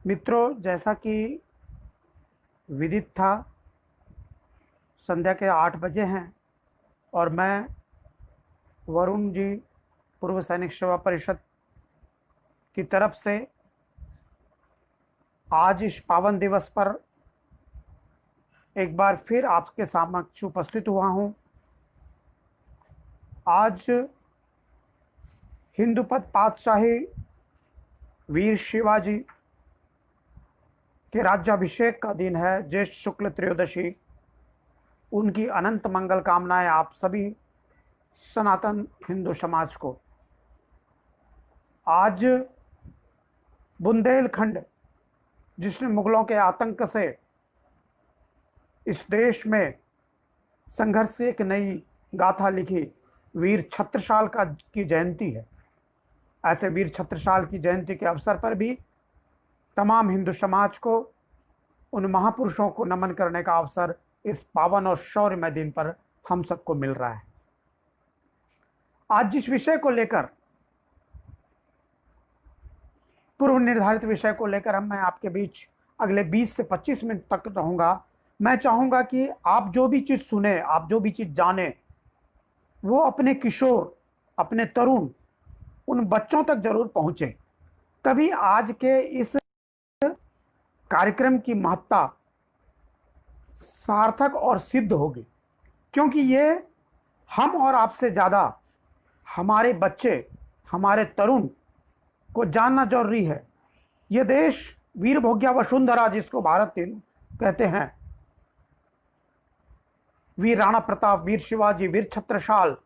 मित्रों, जैसा कि विदित था, संध्या के 8 बजे हैं और मैं वरुण जी, पूर्व सैनिक सेवा परिषद की तरफ से आज इस पावन दिवस पर एक बार फिर आपके समक्ष उपस्थित हुआ हूं। आज हिंदुपथ पातशाही वीर शिवाजी के राज्याभिषेक का दिन है, ज्येष्ठ शुक्ल त्रयोदशी। उनकी अनंत मंगल कामनाएं आप सभी सनातन हिंदू समाज को। आज बुंदेलखंड, जिसने मुगलों के आतंक से इस देश में संघर्ष की एक नई गाथा लिखी, वीर छत्रसाल की जयंती है। ऐसे वीर छत्रसाल की जयंती के अवसर पर भी तमाम हिंदू समाज को उन महापुरुषों को नमन करने का अवसर इस पावन और शौर्यमय दिन पर हम सबको मिल रहा है। आज जिस विषय को लेकर, पूर्व निर्धारित विषय को लेकर मैं आपके बीच अगले 20 से 25 मिनट तक रहूंगा। मैं चाहूंगा कि आप जो भी चीज सुने, आप जो भी चीज जाने, वो अपने किशोर, अपने तरुण, उन बच्चों तक जरूर पहुंचे। तभी आज के इस कार्यक्रम की महत्ता सार्थक और सिद्ध होगी, क्योंकि ये हम और आपसे ज्यादा हमारे बच्चे, हमारे तरुण को जानना जरूरी है। ये देश वीर भोग्या वसुंधरा, जिसको भारत कहते हैं, वीर राणा प्रताप, वीर शिवाजी, वीर छत्रसाल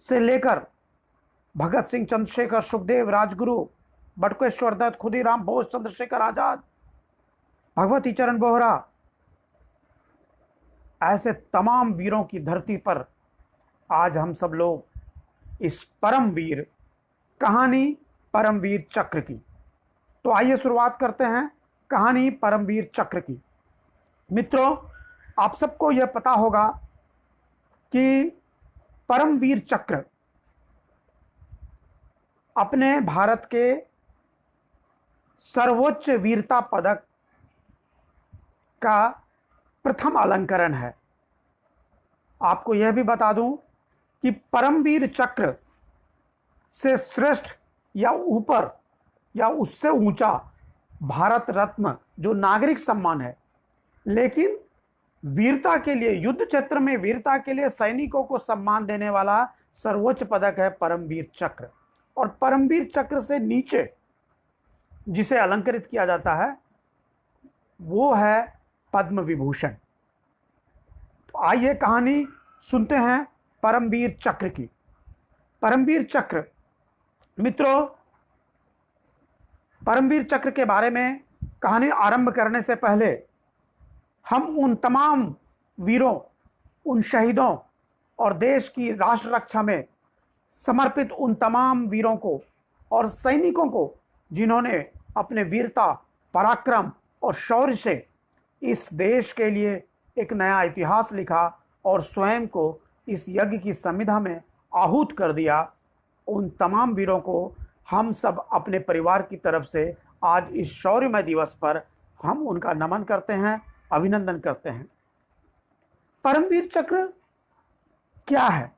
से लेकर भगत सिंह, चंद्रशेखर, सुखदेव, राजगुरु, बटुकेश्वर दत्त, खुदीराम बोस, चंद्रशेखर आजाद, भगवती चरण बोहरा, ऐसे तमाम वीरों की धरती पर आज हम सब लोग इस परम वीर कहानी परमवीर चक्र की। तो आइए शुरुआत करते हैं कहानी परमवीर चक्र की। मित्रों, आप सबको यह पता होगा कि परमवीर चक्र अपने भारत के सर्वोच्च वीरता पदक का प्रथम अलंकरण है। आपको यह भी बता दूं कि परमवीर चक्र से श्रेष्ठ या ऊपर या उससे ऊंचा भारत रत्न जो नागरिक सम्मान है, लेकिन वीरता के लिए, युद्ध क्षेत्र में वीरता के लिए सैनिकों को सम्मान देने वाला सर्वोच्च पदक है परमवीर चक्र। और परमवीर चक्र से नीचे जिसे अलंकृत किया जाता है वो है पद्म विभूषण। तो आइए कहानी सुनते हैं परमवीर चक्र की। परमवीर चक्र, मित्रों, परमवीर चक्र के बारे में कहानी आरंभ करने से पहले हम उन तमाम वीरों, उन शहीदों और देश की राष्ट्र रक्षा में समर्पित उन तमाम वीरों को और सैनिकों को जिन्होंने अपने वीरता, पराक्रम और शौर्य से इस देश के लिए एक नया इतिहास लिखा और स्वयं को इस यज्ञ की संविधा में आहूत कर दिया, उन तमाम वीरों को हम सब अपने परिवार की तरफ से आज इस शौर्यमय दिवस पर हम उनका नमन करते हैं, अभिनंदन करते हैं। परमवीर चक्र क्या है?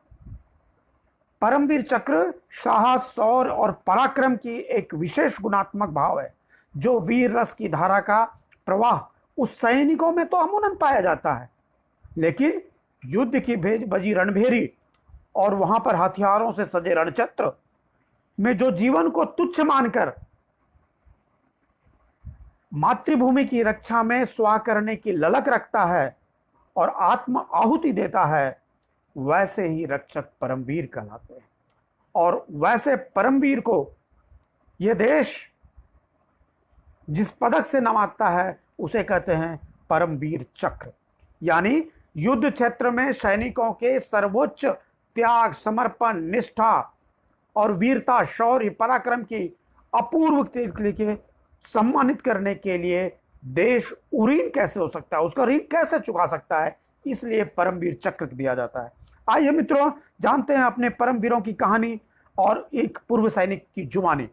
परमवीर चक्र साहस, शौर्य और पराक्रम की एक विशेष गुणात्मक भाव है, जो वीर रस की धारा का प्रवाह उस सैनिकों में तो अमूमन पाया जाता है, लेकिन युद्ध की भेज बजी रणभेरी और वहां पर हथियारों से सजे रणक्षेत्र में जो जीवन को तुच्छ मानकर मातृभूमि की रक्षा में स्वाह करने की ललक रखता है और आत्म आहुति देता है, वैसे ही रक्षक परमवीर कहलाते हैं। और वैसे परमवीर को यह देश जिस पदक से नवाजता है उसे कहते हैं परमवीर चक्र। यानी युद्ध क्षेत्र में सैनिकों के सर्वोच्च त्याग, समर्पण, निष्ठा और वीरता, शौर्य, पराक्रम की अपूर्व के सम्मानित करने के लिए देश उऋण कैसे हो सकता है, उसका ऋण कैसे चुका सकता है, इसलिए परमवीर चक्र दिया जाता है। आइए मित्रों, जानते हैं अपने परमवीरों की कहानी और एक पूर्व सैनिक की जुबानी।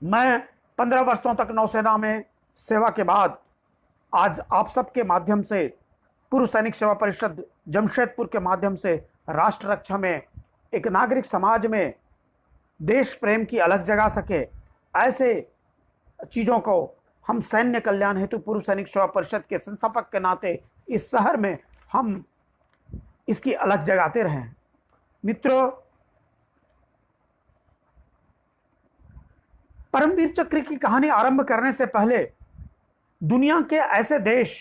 मैं 15 वर्षों तक नौसेना में सेवा के बाद आज आप सबके माध्यम से पूर्व सैनिक सेवा परिषद जमशेदपुर के माध्यम से राष्ट्र रक्षा में, एक नागरिक समाज में देश प्रेम की अलग जगा सके, ऐसे चीज़ों को हम सैन्य कल्याण हेतु पूर्व सैनिक सेवा परिषद के संस्थापक के नाते इस शहर में हम इसकी अलग जगाते रहे। मित्रों, परमवीर चक्र की कहानी आरंभ करने से पहले दुनिया के ऐसे देश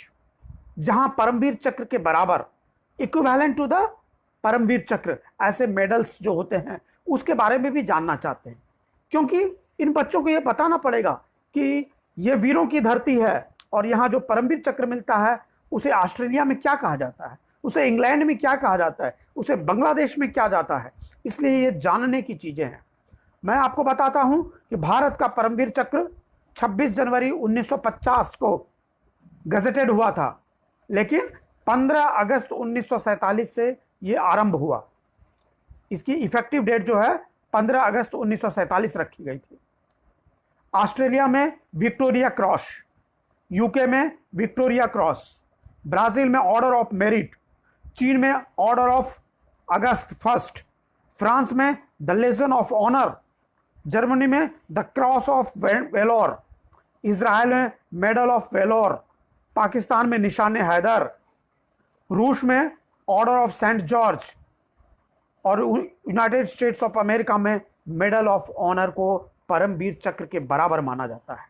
जहां परमवीर चक्र के बराबर इक्विवेलेंट टू द परमवीर चक्र ऐसे मेडल्स जो होते हैं उसके बारे में भी जानना चाहते हैं, क्योंकि इन बच्चों को यह बताना पड़ेगा कि यह वीरों की धरती है और यहाँ जो परमवीर चक्र मिलता है उसे ऑस्ट्रेलिया में क्या कहा जाता है, उसे इंग्लैंड में क्या कहा जाता है, उसे बांग्लादेश में क्या जाता है। इसलिए ये जानने की चीजें हैं। मैं आपको बताता हूं कि भारत का परमवीर चक्र 26 जनवरी 1950 को गजेटेड हुआ था, लेकिन 15 अगस्त 1947 से ये आरंभ हुआ। इसकी इफेक्टिव डेट जो है 15 अगस्त 1947 रखी गई थी। ऑस्ट्रेलिया में विक्टोरिया क्रॉस, यूके में विक्टोरिया क्रॉस, ब्राजील में ऑर्डर ऑफ मेरिट, चीन में Order of August First, France में the Legion of Honour, Germany में the Cross of Valour, Israel में मेडल ऑफ वेलोर, पाकिस्तान में निशान हैदर, रूस में ऑर्डर ऑफ सेंट जॉर्ज और यूनाइटेड स्टेट्स ऑफ अमेरिका में मेडल ऑफ ऑनर को परमवीर चक्र के बराबर माना जाता है।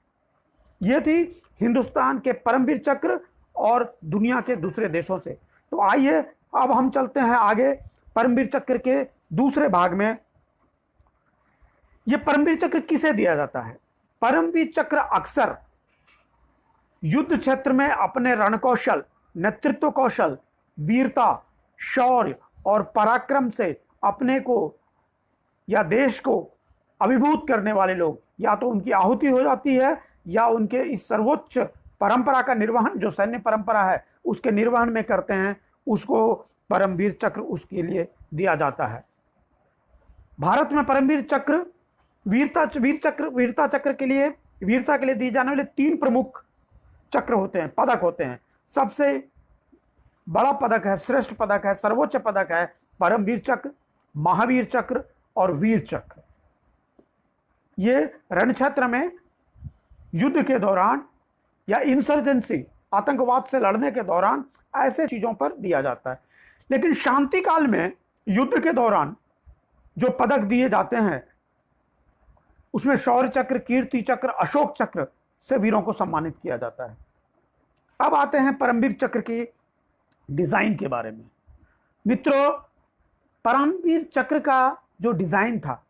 यह थी हिंदुस्तान के परमवीर चक्र और दुनिया के दूसरे देशों से। तो आइए अब हम चलते हैं आगे परमवीर चक्र के दूसरे भाग में। यह परमवीर चक्र किसे दिया जाता है? परमवीर चक्र अक्सर युद्ध क्षेत्र में अपने रणकौशल, नेतृत्व कौशल, वीरता, शौर्य और पराक्रम से अपने को या देश को अभिभूत करने वाले लोग, या तो उनकी आहुति हो जाती है या उनके इस सर्वोच्च परंपरा का निर्वहन जो सैन्य परंपरा है उसके निर्वहन में करते हैं, उसको परमवीर चक्र उसके लिए दिया जाता है। भारत में परमवीर चक्र वीरता चक्र के लिए, वीरता के लिए दिए जाने वाले 3 प्रमुख चक्र होते हैं, पदक होते हैं। सबसे बड़ा पदक है, श्रेष्ठ पदक है, सर्वोच्च पदक है परमवीर चक्र, महावीर चक्र और वीर चक्र। ये रणक्षेत्र में युद्ध के दौरान या इंसर्जेंसी, आतंकवाद से लड़ने के दौरान ऐसे चीजों पर दिया जाता है। लेकिन शांति काल में युद्ध के दौरान जो पदक दिए जाते हैं उसमें शौर्य चक्र, कीर्ति चक्र, अशोक चक्र से वीरों को सम्मानित किया जाता है। अब आते हैं परमवीर चक्र की डिजाइन के बारे में। मित्रों, परमवीर चक्र का जो डिजाइन था,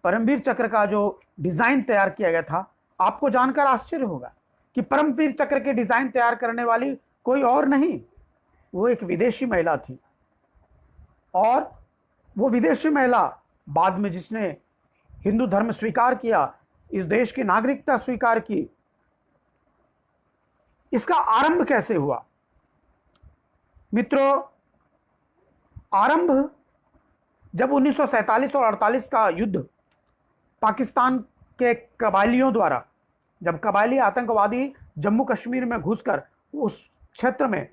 परमवीर चक्र का जो डिजाइन तैयार किया गया था, आपको जानकर आश्चर्य होगा कि परमवीर चक्र के डिजाइन तैयार करने वाली कोई और नहीं, वो एक विदेशी महिला थी। और वो विदेशी महिला बाद में जिसने हिंदू धर्म स्वीकार किया, इस देश की नागरिकता स्वीकार की। इसका आरंभ कैसे हुआ? मित्रों, आरंभ जब 1947 और 48 का युद्ध पाकिस्तान के कबायलियों द्वारा, जब कबायली आतंकवादी जम्मू कश्मीर में घुसकर उस क्षेत्र में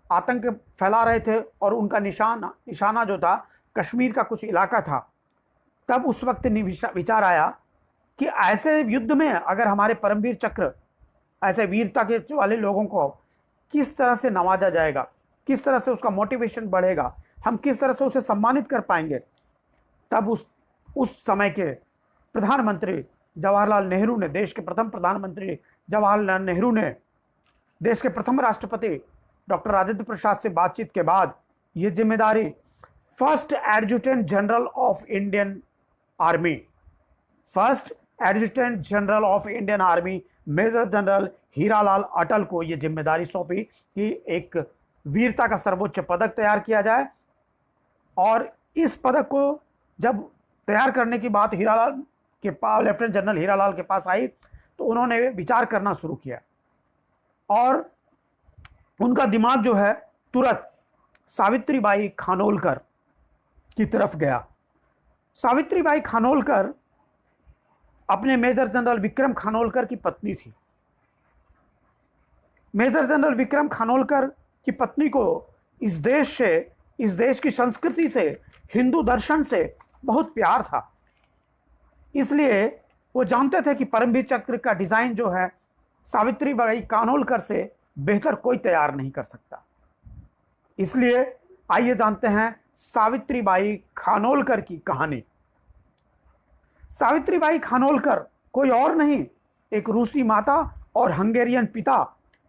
आतंक फैला रहे थे और उनका निशाना जो था कश्मीर का कुछ इलाका था, तब उस वक्त विचार आया कि ऐसे युद्ध में अगर हमारे परमवीर चक्र, ऐसे वीरता के वाले लोगों को किस तरह से नवाजा जाएगा, किस तरह से उसका मोटिवेशन बढ़ेगा, हम किस तरह से उसे सम्मानित कर पाएंगे। तब उस समय के प्रधानमंत्री जवाहरलाल नेहरू ने, देश के प्रथम प्रधानमंत्री जवाहरलाल नेहरू ने देश के प्रथम राष्ट्रपति डॉक्टर राजेंद्र प्रसाद से बातचीत के बाद ये जिम्मेदारी first Adjutant General of Indian Army, first Adjutant General of Indian Army Major General Hiralal Atal को ये जिम्मेदारी सौंपी कि एक वीरता का सर्वोच्च पदक तैयार किया जाए। और इस पदक को जब तैयार करने की बात हीरालाल के पास, लेफ्टिनेंट जनरल हीरालाल के पास आई, तो उन्होंने विचार करना शुरू किया और उनका दिमाग जो है तुरंत सावित्रीबाई खानोलकर की तरफ गया। सावित्रीबाई खानोलकर अपने मेजर जनरल विक्रम खानोलकर की पत्नी थी। मेजर जनरल विक्रम खानोलकर की पत्नी को इस देश से, इस देश की संस्कृति से, हिंदू दर्शन से बहुत प्यार था। इसलिए वो जानते थे कि परमवीर चक्र का डिजाइन जो है सावित्रीबाई खानोलकर से बेहतर कोई तैयार नहीं कर सकता। इसलिए आइए जानते हैं सावित्रीबाई खानोलकर की कहानी। सावित्रीबाई खानोलकर कोई और नहीं, एक रूसी माता और हंगेरियन पिता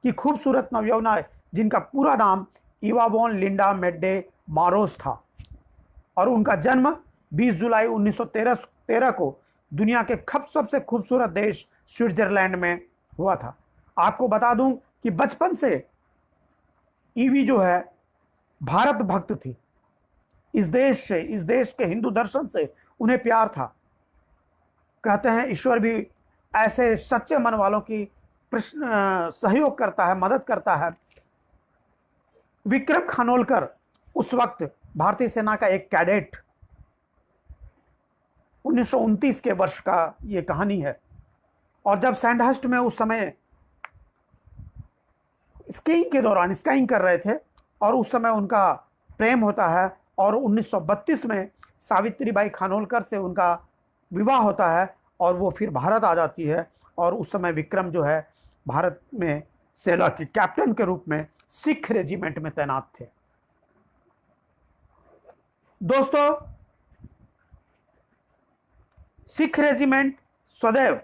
की खूबसूरत नवयौवना है, जिनका पूरा नाम इवा वॉन लिंडा मेड्डे मारोस था और उनका जन्म 20 जुलाई 1913 को दुनिया के सबसे खूबसूरत देश स्विट्जरलैंड में हुआ था। आपको बता दूं कि बचपन से ईवी जो है भारत भक्त थी। इस देश से, इस देश के हिंदू दर्शन से उन्हें प्यार था। कहते हैं ईश्वर भी ऐसे सच्चे मन वालों की सहयोग करता है, मदद करता है। विक्रम खानोलकर उस वक्त भारतीय सेना का एक कैडेट, 1929 के वर्ष का ये कहानी है। और जब सैंडहर्स्ट में उस समय स्कीइंग के दौरान स्कीइंग कर रहे थे और उस समय उनका प्रेम होता है और 1932 में सावित्रीबाई खानोलकर से उनका विवाह होता है और वो फिर भारत आ जाती है। और उस समय विक्रम जो है भारत में सेना के कैप्टन के रूप में सिख रेजिमेंट में तैनात थे। दोस्तों, सिख रेजिमेंट सदैव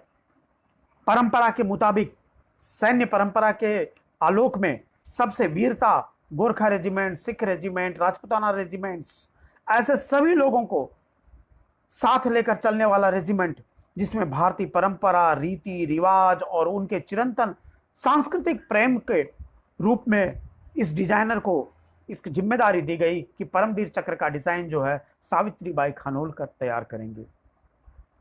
परंपरा के मुताबिक, सैन्य परंपरा के आलोक में सबसे वीरता, Gorkha regiment, Sikh regiment, Rajputana regiments, ऐसे सभी लोगों को साथ लेकर चलने वाला रेजिमेंट, जिसमें भारतीय परंपरा, रीति रिवाज और उनके चिरंतन सांस्कृतिक प्रेम के रूप में इस डिजाइनर को इसकी जिम्मेदारी दी गई कि परमवीर चक्र का डिजाइन जो है सावित्रीबाई खानोलकर तैयार करेंगे।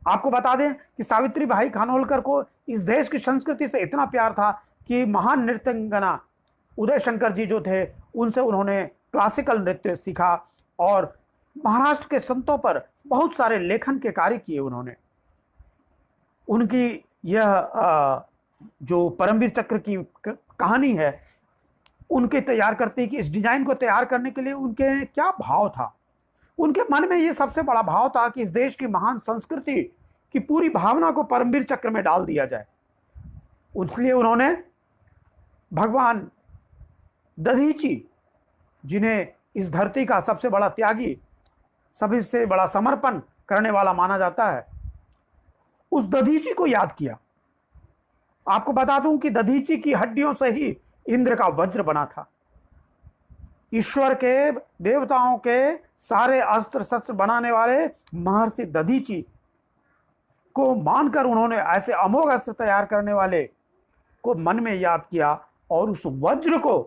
आपको बता दें कि सावित्रीबाई खानोलकर को इस देश की संस्कृति से इतना प्यार था कि महान नृत्यंगना उदय शंकर जी जो थे, उनसे उन्होंने क्लासिकल नृत्य सीखा और महाराष्ट्र के संतों पर बहुत सारे लेखन के कार्य किए उन्होंने। उनकी यह जो परमवीर चक्र की कहानी है, उनके तैयार करते कि इस डिजाइन को तैयार करने के लिए उनके क्या भाव था। उनके मन में यह सबसे बड़ा भाव था कि इस देश की महान संस्कृति की पूरी भावना को परमवीर चक्र में डाल दिया जाए। इसलिए उन्होंने भगवान दधीची, जिन्हें इस धरती का सबसे बड़ा त्यागी, सभी से बड़ा समर्पण करने वाला माना जाता है, उस दधीची को याद किया। आपको बता दूं कि दधीची की हड्डियों से ही इंद्र का वज्र बना था। ईश्वर के, देवताओं के सारे अस्त्र शस्त्र बनाने वाले महर्षि दधीची को मानकर उन्होंने ऐसे अमोघ अस्त्र तैयार करने वाले को मन में याद किया और उस वज्र को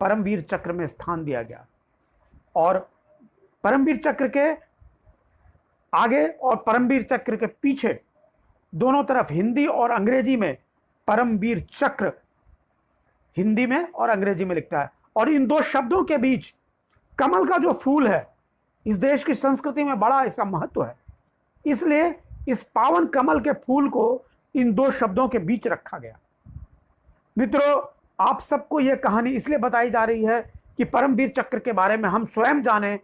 परमवीर चक्र में स्थान दिया गया। और परमवीर चक्र के आगे और परमवीर चक्र के पीछे दोनों तरफ हिंदी और अंग्रेजी में परमवीर चक्र हिंदी में और अंग्रेजी में लिखता है। और इन दो शब्दों के बीच कमल का जो फूल है, इस देश की संस्कृति में बड़ा इसका महत्व है। इसलिए इस पावन कमल के फूल को इन दो शब्दों के बीच रखा गया। मित्रों, आप सबको यह कहानी इसलिए बताई जा रही है कि परमवीर चक्र के बारे में हम स्वयं जानें,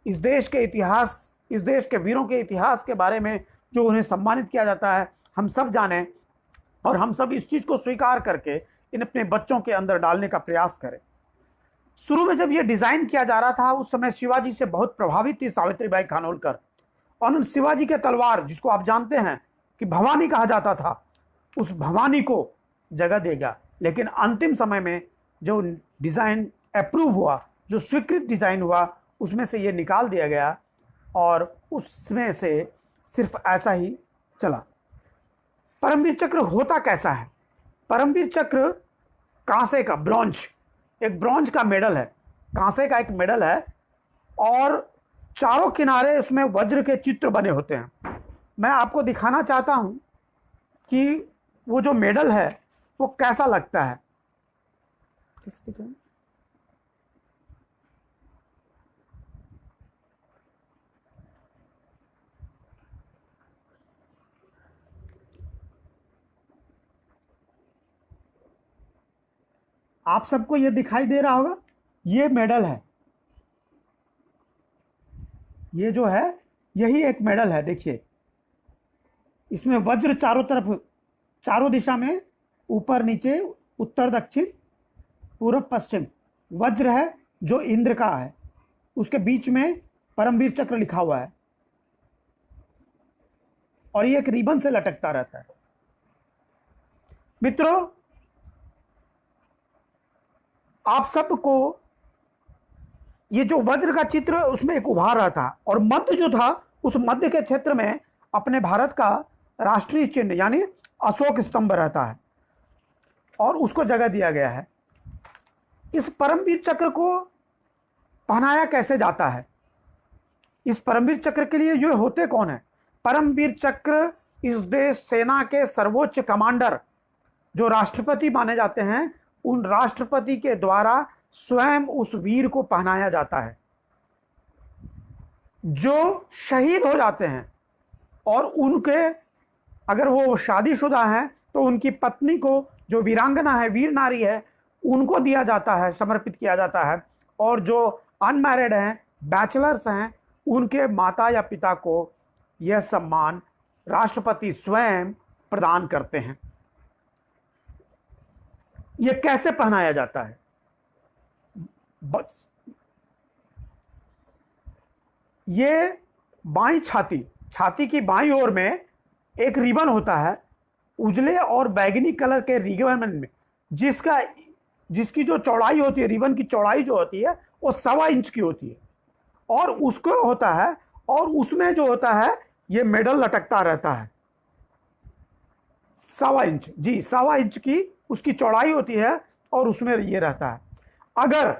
इस देश के इतिहास, इस देश के वीरों के इतिहास के बारे में जो उन्हें सम्मानित किया जाता है, हम सब जानें और हम सब इस चीज को स्वीकार करके इन अपने बच्चों के अंदर डालने का प्रयास करें। शुरू में जब यह डिजाइन किया जा रहा था, उस समय शिवाजी से बहुत प्रभावित थी सावित्रीबाई खानोलकर। और उन शिवाजी के तलवार, जिसको आप जानते हैं कि भवानी कहा जाता था, उस भवानी को जगह देगा। लेकिन अंतिम समय में जो डिजाइन अप्रूव हुआ, जो स्वीकृत डिजाइन हुआ, उसमें से ये निकाल दिया गया और उसमें से सिर्फ ऐसा ही चला। परमवीर चक्र होता कैसा है? परमवीर चक्र कांसे का, ब्रॉन्ज, एक ब्रॉन्ज का मेडल है, कांसे का एक मेडल है और चारों किनारे उसमें वज्र के चित्र बने होते हैं। मैं आपको दिखाना चाहता हूं कि वो जो मेडल है वो कैसा लगता है। आप सबको ये दिखाई दे रहा होगा, ये मेडल है, ये जो है यही एक मेडल है। देखिए इसमें वज्र चारों तरफ, चारों दिशा में, ऊपर नीचे, उत्तर दक्षिण, पूर्व पश्चिम वज्र है जो इंद्र का है, उसके बीच में परमवीर चक्र लिखा हुआ है और ये एक रिबन से लटकता रहता है। मित्रों, आप सबको ये जो वज्र का चित्र उसमें एक उभार रहा था और मध्य जो था, उस मध्य के क्षेत्र में अपने भारत का राष्ट्रीय चिन्ह यानी अशोक स्तंभ रहता है और उसको जगह दिया गया है। इस परमवीर चक्र को पहनाया कैसे जाता है? इस परमवीर चक्र के लिए ये होते कौन है? परमवीर चक्र इस देश सेना के सर्वोच्च कमांडर जो राष्ट्रपति माने जाते हैं, उन राष्ट्रपति के द्वारा स्वयं उस वीर को पहनाया जाता है। जो शहीद हो जाते हैं और उनके, अगर वो शादीशुदा हैं तो उनकी पत्नी को, जो वीरांगना है, वीर नारी है, उनको दिया जाता है, समर्पित किया जाता है। और जो अनमैरिड हैं, बैचलर्स हैं, उनके माता या पिता को यह सम्मान राष्ट्रपति स्वयं प्रदान करते हैं। यह कैसे पहनाया जाता है? ये बाईं छाती की बाईं ओर में एक रिबन होता है, उजले और बैगनी कलर के रिबन में, जिसकी जो चौड़ाई होती है, रिबन की चौड़ाई जो होती है वो 1.25 इंच की होती है और उसको होता है, और उसमें जो होता है ये मेडल लटकता रहता है। 1.25 इंच, जी 1.25 इंच की उसकी चौड़ाई होती है और उसमें ये रहता है। अगर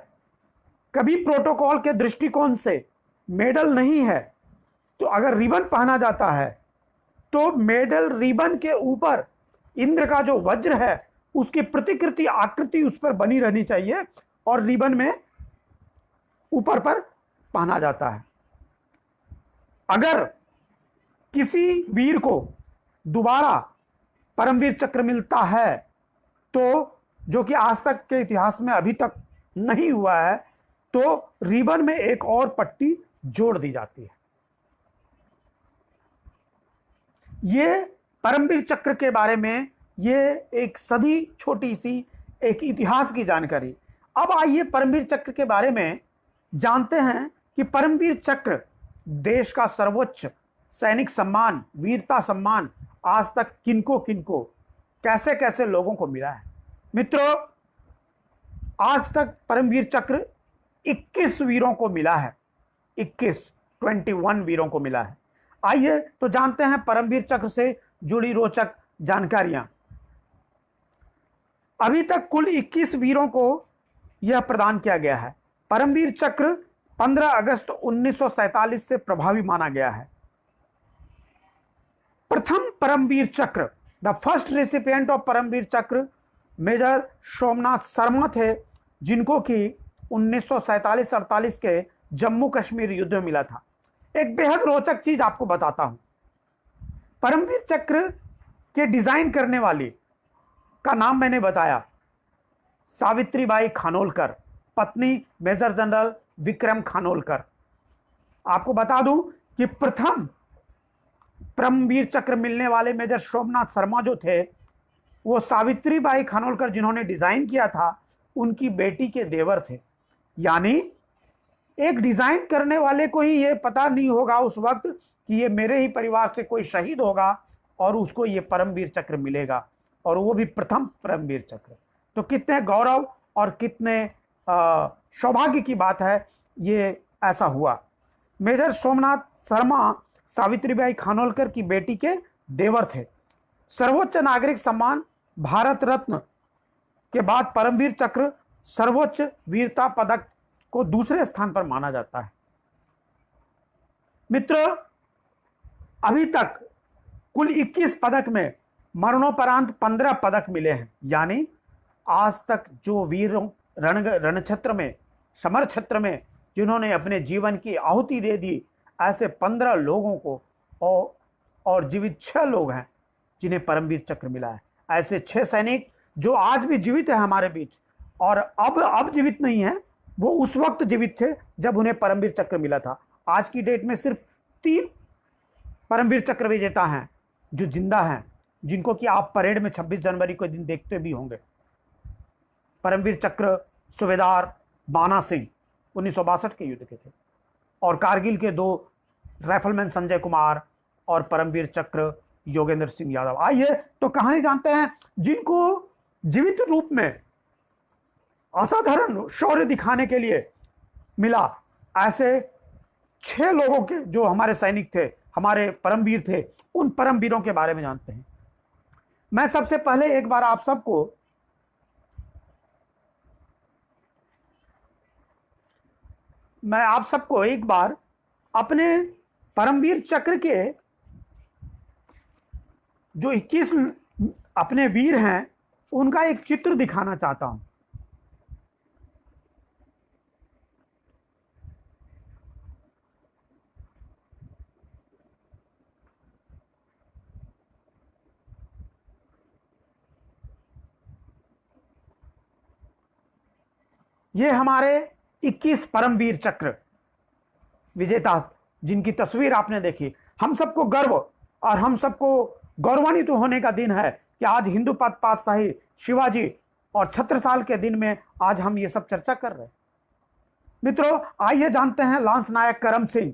कभी प्रोटोकॉल के दृष्टिकोण से मेडल नहीं है तो अगर रिबन पहना जाता है तो मेडल रिबन के ऊपर इंद्र का जो वज्र है उसकी प्रतिकृति, आकृति उस पर बनी रहनी चाहिए और रिबन में ऊपर पर पहना जाता है। अगर किसी वीर को दोबारा परमवीर चक्र मिलता है, तो जो कि आज तक के इतिहास में अभी तक नहीं हुआ है, तो रिबन में एक और पट्टी जोड़ दी जाती है। ये परमवीर चक्र के बारे में ये एक सदी छोटी सी एक इतिहास की जानकारी। अब आइए परमवीर चक्र के बारे में जानते हैं कि परमवीर चक्र देश का सर्वोच्च सैनिक सम्मान, वीरता सम्मान आज तक किनको किनको, कैसे कैसे लोगों को मिला है। मित्रों, आज तक परमवीर चक्र 21 वीरों को मिला है, 21 वीरों को मिला है। आइए तो जानते हैं परमवीर चक्र से जुड़ी रोचक जानकारियां। अभी तक कुल 21 वीरों को यह प्रदान किया गया है। परमवीर चक्र 15 अगस्त 1947 से प्रभावी माना गया है। प्रथम Paramvir Chakra, the first recipient of Paramvir Chakra major Somnath Sharma थे, जिनको कि 1947-48 के जम्मू कश्मीर युद्ध में मिला था। एक बेहद रोचक चीज आपको बताता हूं। परमवीर चक्र के डिजाइन करने वाली का नाम मैंने बताया, सावित्रीबाई खानोलकर, पत्नी मेजर जनरल विक्रम खानोलकर। आपको बता दूं कि प्रथम परमवीर चक्र मिलने वाले मेजर सोमनाथ शर्मा जो थे, वो सावित्रीबाई खानोलकर जिन्होंने डिजाइन किया था, उनकी बेटी के देवर थे। यानी एक डिजाइन करने वाले को ही ये पता नहीं होगा उस वक्त कि ये मेरे ही परिवार से कोई शहीद होगा और उसको ये परमवीर चक्र मिलेगा, और वो भी प्रथम परमवीर चक्र। तो कितने गौरव और कितने सौभाग्य की बात है, ये ऐसा हुआ। मेजर सोमनाथ शर्मा सावित्रीबाई खानोलकर की बेटी के देवर थे। सर्वोच्च नागरिक सम्मान भारत रत्न के बाद परमवीर चक्र सर्वोच्च वीरता पदक को दूसरे स्थान पर माना जाता है। मित्रों, अभी तक कुल 21 पदक में मरणोपरांत 15 पदक मिले हैं। यानी आज तक जो वीरों रणक्षेत्र में, समर क्षेत्र में जिन्होंने अपने जीवन की आहुति दे दी, ऐसे 15 लोगों को और जीवित 6 लोग हैं जिन्हें परमवीर चक्र मिला है। ऐसे 6 सैनिक जो आज भी जीवित है हमारे बीच, और अब जीवित नहीं है, वो उस वक्त जीवित थे जब उन्हें परमवीर चक्र मिला था। आज की डेट में सिर्फ 3 परमवीर चक्र विजेता हैं जो जिंदा हैं, जिनको कि आप परेड में 26 जनवरी को दिन देखते भी होंगे। परमवीर चक्र सूबेदार बाना सिंह 1962 के युद्ध के थे, और कारगिल के 2 राइफलमैन संजय कुमार और परमवीर चक्र योगेंद्र सिंह यादव। आइए तो कहानी जानते हैं जिनको जीवित रूप में असाधारण शौर्य दिखाने के लिए मिला। ऐसे 6 लोगों के जो हमारे सैनिक थे, हमारे परमवीर थे, उन परमवीरों के बारे में जानते हैं। मैं सबसे पहले एक बार आप सबको एक बार अपने परमवीर चक्र के जो 21 अपने वीर हैं उनका एक चित्र दिखाना चाहता हूं। ये हमारे 21 परमवीर चक्र विजेता जिनकी तस्वीर आपने देखी। हम सबको गर्व और हम सबको गौरवान्वित होने का दिन है कि आज हिंदू पातशाही शिवाजी और छत्रसाल के दिन में आज हम ये सब चर्चा कर रहे हैं। मित्रों, आइए जानते हैं लांस नायक करम सिंह,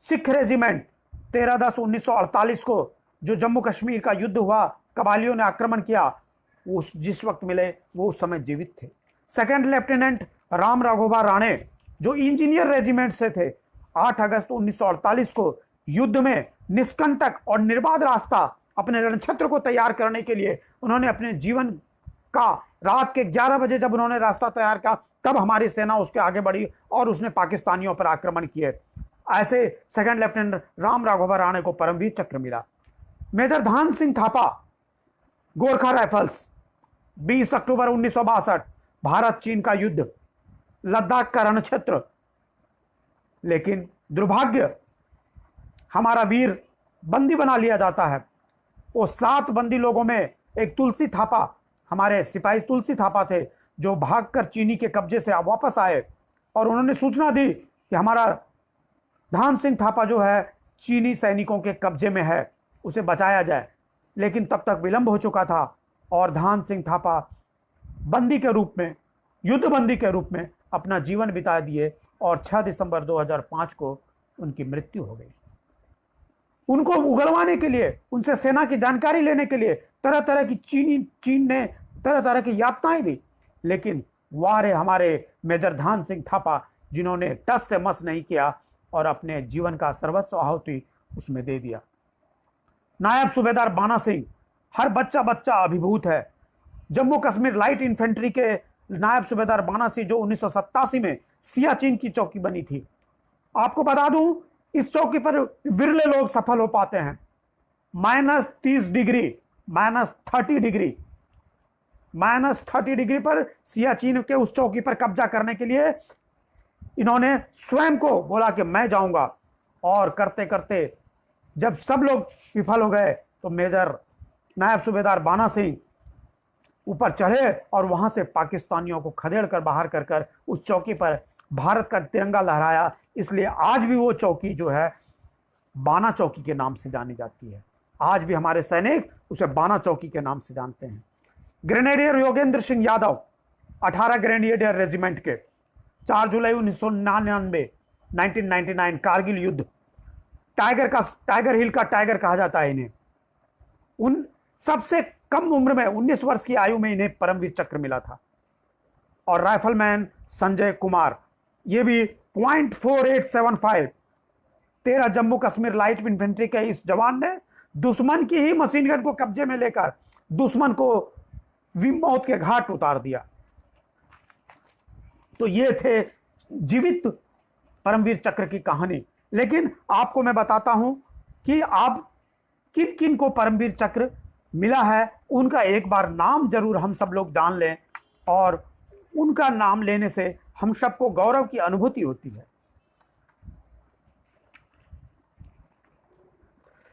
सिख रेजिमेंट 13/10/1948 को जो जम्मू कश्मीर का युद्ध हुआ, कबालियों ने आक्रमण किया, उस जिस वक्त मिले वो उस समय जीवित थे। सेकंड लेफ्टिनेंट राम राघोबा राणे जो इंजीनियर रेजिमेंट से थे, 8 अगस्त 1948 को युद्ध में निष्कंटक और निर्बाध रास्ता अपने रणक्षेत्र को तैयार करने के लिए उन्होंने अपने जीवन का रात के 11 बजे जब उन्होंने रास्ता तैयार किया, तब हमारी सेना उसके आगे बढ़ी और उसने पाकिस्तानियों पर आक्रमण किए। ऐसे सेकंड लेफ्टिनेंट राम राघोबा राणे को परमवीर चक्र मिला। मेजर धान सिंह थापा, गोरखा राइफल्स, 20 अक्टूबर 1962, भारत चीन का युद्ध, लद्दाख का रणक्षेत्र। लेकिन दुर्भाग्य, हमारा वीर बंदी बना लिया जाता है। वो 7 बंदी लोगों में एक तुलसी थापा, हमारे सिपाही तुलसी थापा थे, जो भागकर चीनी के कब्जे से वापस आए और उन्होंने सूचना दी कि हमारा धान सिंह थापा जो है चीनी सैनिकों के कब्जे में है, उसे बचाया जाए। लेकिन तब तक विलंब हो चुका था और धान सिंह थापा बंदी के रूप में, युद्ध बंदी के रूप में अपना जीवन बिता दिए और 6 दिसंबर 2005 को उनकी मृत्यु हो गई। उनको उगलवाने के लिए, उनसे सेना की जानकारी लेने के लिए तरह तरह की चीन ने तरह तरह की यातनाएं दी, लेकिन वारे हमारे मेजर धान सिंह थापा जिन्होंने टस से मस नहीं किया और अपने जीवन का सर्वस्व आहुति उसमें दे दिया। नायब सूबेदार बाना सिंह, हर बच्चा अभिभूत है। जम्मू कश्मीर लाइट इन्फेंट्री के नायब सूबेदार बाना सिंह जो 1987 में सियाचिन की चौकी बनी थी। आपको बता दूं, इस चौकी पर विरले लोग सफल हो पाते हैं। -30 डिग्री, -30 डिग्री पर सियाचिन के उस चौकी पर कब्जा करने के लिए इन्होंने स्वयं को बोला कि मैं जाऊंगा, और करते करते जब सब लोग विफल हो गए तो मेजर नायब सूबेदार बाना सिंह ऊपर चढ़े और वहां से पाकिस्तानियों को खदेड़ कर बाहर कर उस चौकी पर भारत का तिरंगा लहराया। इसलिए आज भी वो चौकी जो है बाना चौकी के नाम से जानी जाती है। आज भी हमारे सैनिक उसे बाना चौकी के नाम से जानते हैं। Grenadier Yogendra Singh Yadav, 18 grenadier regiment के, 4 जुलाई 1999 1999 कारगिल युद्ध, टाइगर हिल का टाइगर कहा जाता है इन्हें। उन सबसे कम उम्र में 19 वर्ष की आयु में इन्हें परमवीर चक्र मिला था। और राइफलमैन संजय कुमार, ये भी .4875, 13 जम्मू कश्मीर लाइट इन्फेंट्री के इस जवान ने दुश्मन की ही मशीन गन को कब्जे में लेकर दुश्मन को मौत के घाट उतार दिया। तो ये थे जीवित परमवीर चक्र की कहानी। लेकिन आपको मैं बताता हूं कि आप किन किन को परमवीर चक्र मिला है, उनका एक बार नाम जरूर हम सब लोग जान लें, और उनका नाम लेने से हम सबको गौरव की अनुभूति होती है।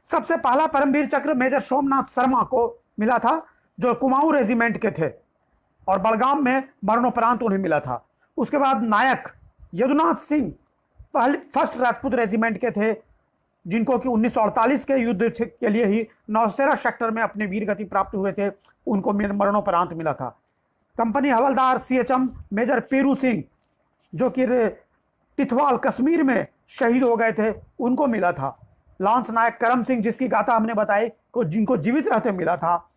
सबसे पहला परमवीर चक्र मेजर सोमनाथ शर्मा को मिला था, जो कुमाऊं रेजिमेंट के थे, और बड़गाम में मरणोपरांत उन्हें मिला था। उसके बाद नायक यदुनाथ सिंह पहले फर्स्ट राजपूत रेजिमेंट के थे, जिनको कि 1948 के युद्ध के लिए ही नौशेरा सेक्टर में अपने वीर गति प्राप्त हुए थे, उनको मरणोपरांत मिला था। कंपनी हवलदार CHM मेजर पेरू सिंह, जो कि तिथवाल कश्मीर में शहीद हो गए थे, उनको मिला था। लांस नायक करम सिंह, जिसकी गाथा हमने बताई, को जिनको जीवित रहते मिला था।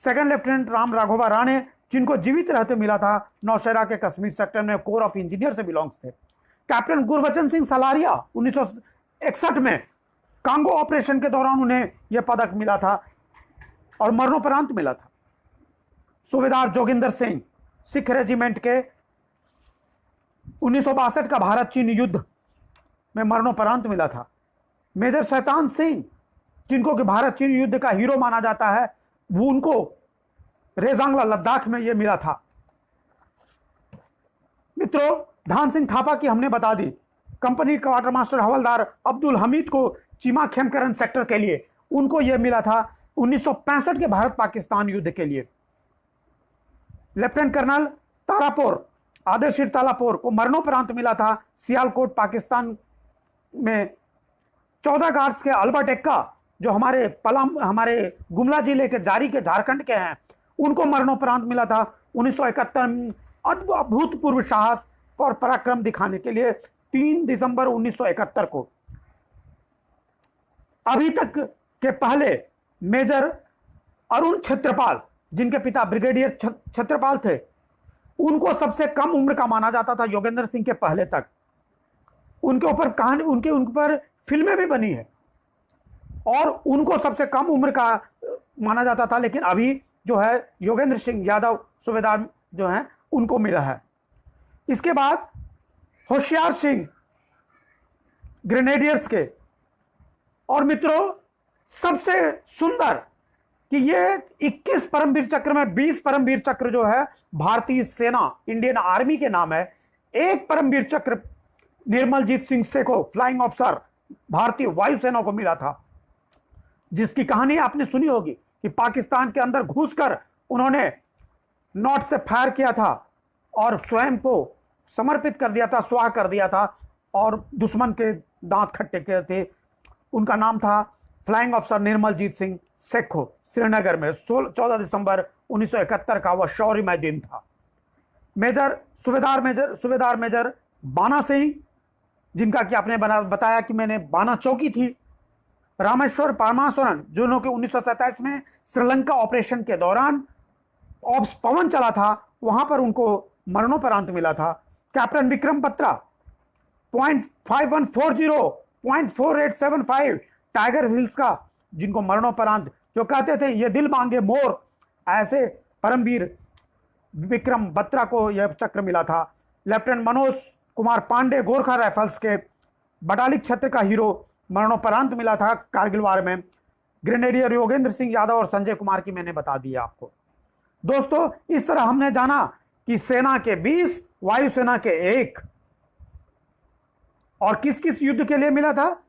सेकंड लेफ्टिनेंट राम राघोबा राणे, जिनको जीवित रहते मिला था, नौशेरा के कश्मीर सेक्टर में कोर ऑफ इंजीनियर से बिलोंग्स थे। कैप्टन गुरबचन सिंह सलारिया 1961 में कांगो ऑपरेशन के दौरान उन्हें यह पदक मिला था और मरणोपरांत मिला था। सूबेदार जोगिंदर सिंह सिख रेजिमेंट के 1962 का भारत चीन युद्ध में मरणोपरांत मिला था। मेजर शैतान सिंह, जिनको कि भारत चीन युद्ध का हीरो माना जाता है, वो उनको रेजांगला लद्दाख में यह मिला था। मित्रों, धान सिंह थापा की हमने बता दी। कंपनी क्वार्टर मास्टर हवलदार अब्दुल हमीद को चीमा खेमकरन सेक्टर के लिए उनको यह मिला था 1965 के भारत पाकिस्तान युद्ध के लिए। लेफ्टिनेंट कर्नल तारापुर आदर्शिर तालापुर को मरणोपरांत मिला था सियालकोट पाकिस्तान में। 14 गार्ड्स के अल्बर्ट एक्का, जो हमारे गुमला जिले के जारी के झारखंड के हैं, उनको मरणोपरांत मिला था 1971 में अभूतपूर्व साहस और पराक्रम दिखाने के लिए 3 दिसंबर 1971 को। अभी तक के पहले मेजर अरुण क्षेत्रपाल, जिनके पिता ब्रिगेडियर क्षेत्रपाल थे, उनको सबसे कम उम्र का माना जाता था योगेंद्र सिंह के पहले तक। उनके ऊपर कहानी, उनके ऊपर फिल्में भी बनी है और उनको सबसे कम उम्र का माना जाता था। लेकिन अभी जो है योगेंद्र सिंह यादव सूबेदार जो हैं, उनको मिला है। इसके बाद होशियार सिंह ग्रेनेडियर्स के। और मित्रों, सबसे सुंदर कि ये 21 परमवीर चक्र में 20 परमवीर चक्र जो है भारतीय सेना इंडियन आर्मी के नाम है। एक परमवीर चक्र निर्मलजीत सिंह सेखो फ्लाइंग ऑफिसर भारतीय वायुसेना को मिला था, जिसकी कहानी आपने सुनी होगी कि पाकिस्तान के अंदर घुसकर उन्होंने नॉट से फायर किया था और स्वयं को समर्पित कर दिया था, स्वाह कर दिया था और दुश्मन के दांत खट्टे किए थे। उनका नाम था फ्लाइंग ऑफिसर निर्मलजीत सिंह सेखो। श्रीनगर में 14 दिसंबर 1971 का वह शौर्यमय दिन था। सूबेदार मेजर बाना सिंह, जिनका कि आपने बताया कि मैंने बाना चौकी थी। रामेश्वर परमासुरन, जिन्होंने 1927 में श्रीलंका ऑपरेशन के दौरान ऑप्स पवन चला था, वहां पर उनको मरणोपरांत मिला था। Captain Vikram Batra .5140 .4875 tiger hills का, जिनको मरणोपरांत, जो कहते थे ये दिल मांगे मोर, ऐसे परमवीर विक्रम बत्रा को यह चक्र मिला था। लेफ्टिनेंट मनोज कुमार पांडे गोरखा राइफल्स के बटाली क्षेत्र का हीरो, मरणोपरांत मिला था कारगिल वार में। ग्रेनेडियर योगेंद्र सिंह यादव और संजय कुमार की मैंने बता दी आपको। दोस्तों, इस तरह हमने जाना कि सेना के 20, वायुसेना के 1 और किस किस युद्ध के लिए मिला था।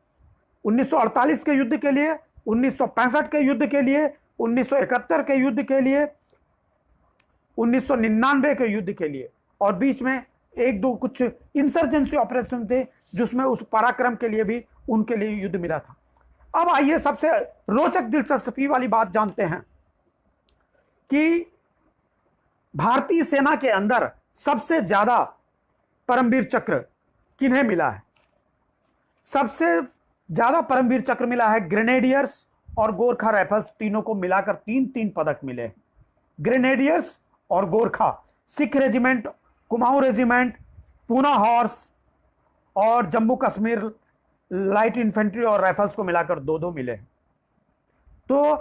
1948 के युद्ध के लिए, 1965 के युद्ध के लिए, 1971 के युद्ध के लिए, 1999 के युद्ध के लिए, और बीच में 1-2 कुछ इंसर्जेंसी ऑपरेशन थे जिसमें उस पराक्रम के लिए भी उनके लिए युद्ध मिला था। अब आइए सबसे रोचक दिलचस्पी वाली बात जानते हैं कि भारतीय सेना के अंदर सबसे ज्यादा परमवीर चक्र किन्हें मिला है। सबसे ज्यादा परमवीर चक्र मिला है ग्रेनेडियर्स और गोरखा राइफल्स, तीनों को मिलाकर 3-3 पदक मिले। ग्रेनेडियर्स और Gorkha, Sikh regiment, Kumaon regiment, Poona horse और जम्मू कश्मीर लाइट इन्फेंट्री और राइफल्स को मिलाकर 2-2 मिले। तो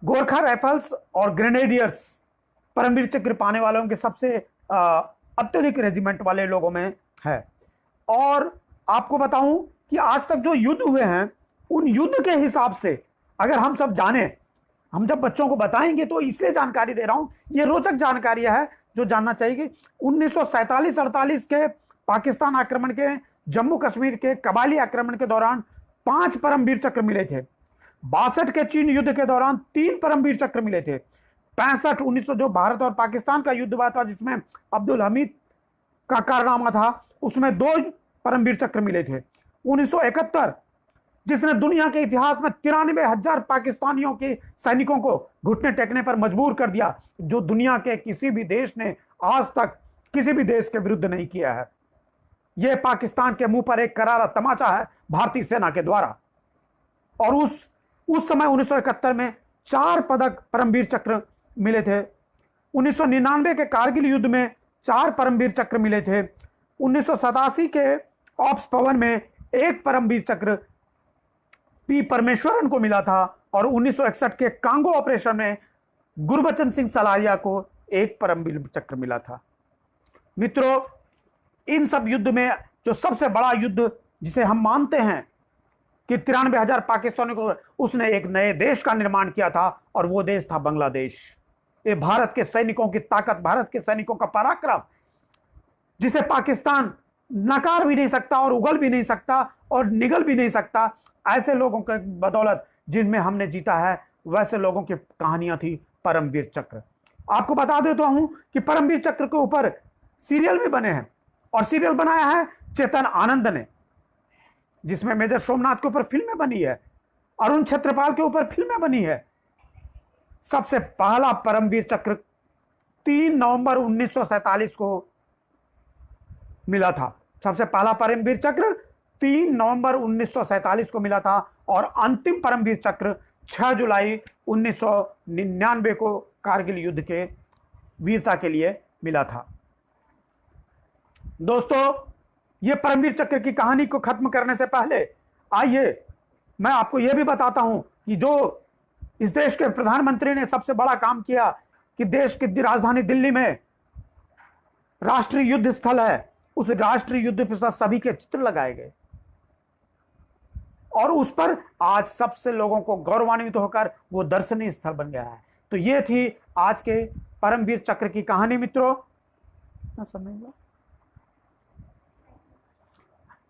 गोरखा राइफल्स और ग्रेनेडियर्स परमवीर चक्र पाने वालों के सबसे अत्यधिक रेजिमेंट वाले लोगों में है। और आपको बताऊं कि आज तक जो युद्ध हुए हैं, उन युद्ध के हिसाब से अगर हम सब जाने, हम जब बच्चों को बताएंगे तो इसलिए जानकारी दे रहा हूं, ये रोचक जानकारी है जो जानना चाहिए कि 1947-48 के पाकिस्तान आक्रमण के, जम्मू कश्मीर के कबाली आक्रमण के दौरान 5 परमवीर चक्र मिले थे। 62 के चीन युद्ध के दौरान 3 परमवीर चक्र मिले थे। 65 1900 जो भारत और पाकिस्तान का युद्ध हुआ था, जिसमें अब्दुल हमीद का कारनामा था, उसमें 2 परमवीर चक्र मिले थे। 1971 जिसने दुनिया के इतिहास में 93,000 पाकिस्तानियों के सैनिकों को घुटने टेकने पर मजबूर कर दिया, जो दुनिया के किसी भी देश ने आज तक किसी भी देश के विरुद्ध नहीं किया है। यह पाकिस्तान के मुंह पर एक करारा तमाचा है भारतीय सेना के द्वारा। और उस समय 1971 में 4 पदक परमवीर चक्र मिले थे। 1999 के कारगिल युद्ध में 4 परमवीर चक्र मिले थे। 1987 के ऑप्स पवन में 1 परमवीर चक्र पी परमेश्वरन को मिला था और 1961 के कांगो ऑपरेशन में गुरबचन सिंह सलारिया को 1 परमवीर चक्र मिला था। मित्रों, इन सब युद्ध में जो सबसे बड़ा युद्ध जिसे हम मानते हैं कि 93,000 पाकिस्तानियों को, उसने एक नए देश का निर्माण किया था और वो देश था बांग्लादेश। ये भारत के सैनिकों की ताकत, भारत के सैनिकों का पराक्रम, जिसे पाकिस्तान नकार भी नहीं सकता और उगल भी नहीं सकता और निगल भी नहीं सकता। ऐसे लोगों के बदौलत जिनमें हमने जीता है, वैसे लोगों की कहानियां थी परमवीर चक्र। आपको बता देता हूं कि परमवीर चक्र के ऊपर सीरियल भी बने हैं और सीरियल बनाया है चेतन आनंद ने, जिसमें मेजर सोमनाथ के ऊपर फिल्में बनी है, अरुण क्षेत्रपाल के ऊपर फिल्में बनी है। सबसे पहला परमवीर चक्र 3 नवंबर 1947 को मिला था। सबसे पहला परमवीर चक्र 3 नवंबर 1947 को मिला था और अंतिम परमवीर चक्र 6 जुलाई 1999 को कारगिल युद्ध के वीरता के लिए मिला था। दोस्तों, यह परमवीर चक्र की कहानी को खत्म करने से पहले आइए मैं आपको यह भी बताता हूं कि जो इस देश के प्रधानमंत्री ने सबसे बड़ा काम किया कि देश की राजधानी दिल्ली में राष्ट्रीय युद्ध स्थल है, उस राष्ट्रीय युद्ध पर सभी के चित्र लगाए गए और उस पर आज सबसे लोगों को गौरवान्वित होकर वो दर्शनीय स्थल बन गया है। तो ये थी आज के परमवीर चक्र की कहानी। मित्रों,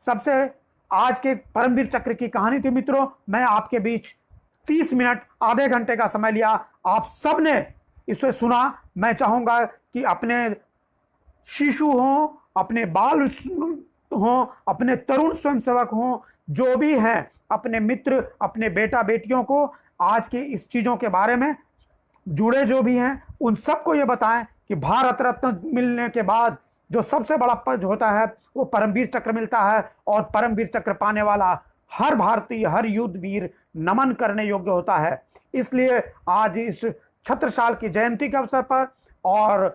सबसे आज के परमवीर चक्र की कहानी थी। मित्रों, मैं आपके बीच 30 मिनट आधे घंटे का समय लिया, आप सब ने इसे सुना। मैं चाहूंगा कि अपने शिशु हों, अपने बाल हों, अपने तरुण स्वयंसेवक हों, जो भी हैं, अपने मित्र, अपने बेटा बेटियों को आज की इस चीजों के बारे में जुड़े जो भी हैं, उन सबको ये बताएं कि भारत रत्न मिलने के बाद जो सबसे बड़ा पद होता है वो परमवीर चक्र मिलता है और परमवीर चक्र पाने वाला हर भारतीय, हर युद्ध वीर नमन करने योग्य होता है। इसलिए आज इस छत्रसाल की जयंती के अवसर पर और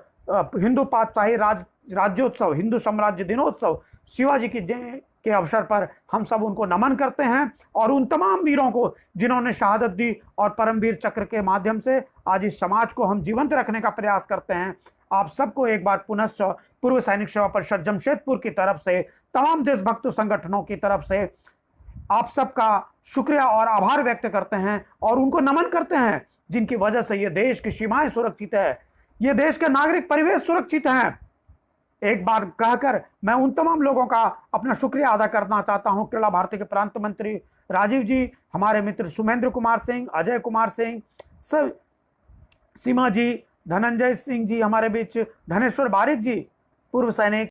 हिंदू पातशाही राज्योत्सव, हिंदू साम्राज्य दिनोत्सव, शिवाजी की के अवसर पर हम सब उनको नमन करते हैं और उन तमाम वीरों को जिन्होंने शहादत दी और परमवीर चक्र के माध्यम से आज इस समाज को हम जीवंत रखने का प्रयास करते हैं। आप सबको एक बार पुनश्च पूर्व सैनिक सेवा परिषद जमशेदपुर की तरफ से, तमाम देशभक्त संगठनों की तरफ से आप सबका शुक्रिया और आभार व्यक्त करते हैं और उनको नमन करते हैं जिनकी वजह से ये देश की सीमाएं सुरक्षित है, ये देश के नागरिक परिवेश सुरक्षित हैं। एक बार कहकर मैं उन तमाम लोगों का अपना शुक्रिया अदा करना चाहता हूं। केरला भारती के प्रांत मंत्री राजीव जी, हमारे मित्र सुमेंद्र कुमार सिंह, अजय कुमार सिंह, सब, सीमा जी, धनंजय सिंह जी हमारे बीच, धनेश्वर बारिक जी पूर्व सैनिक,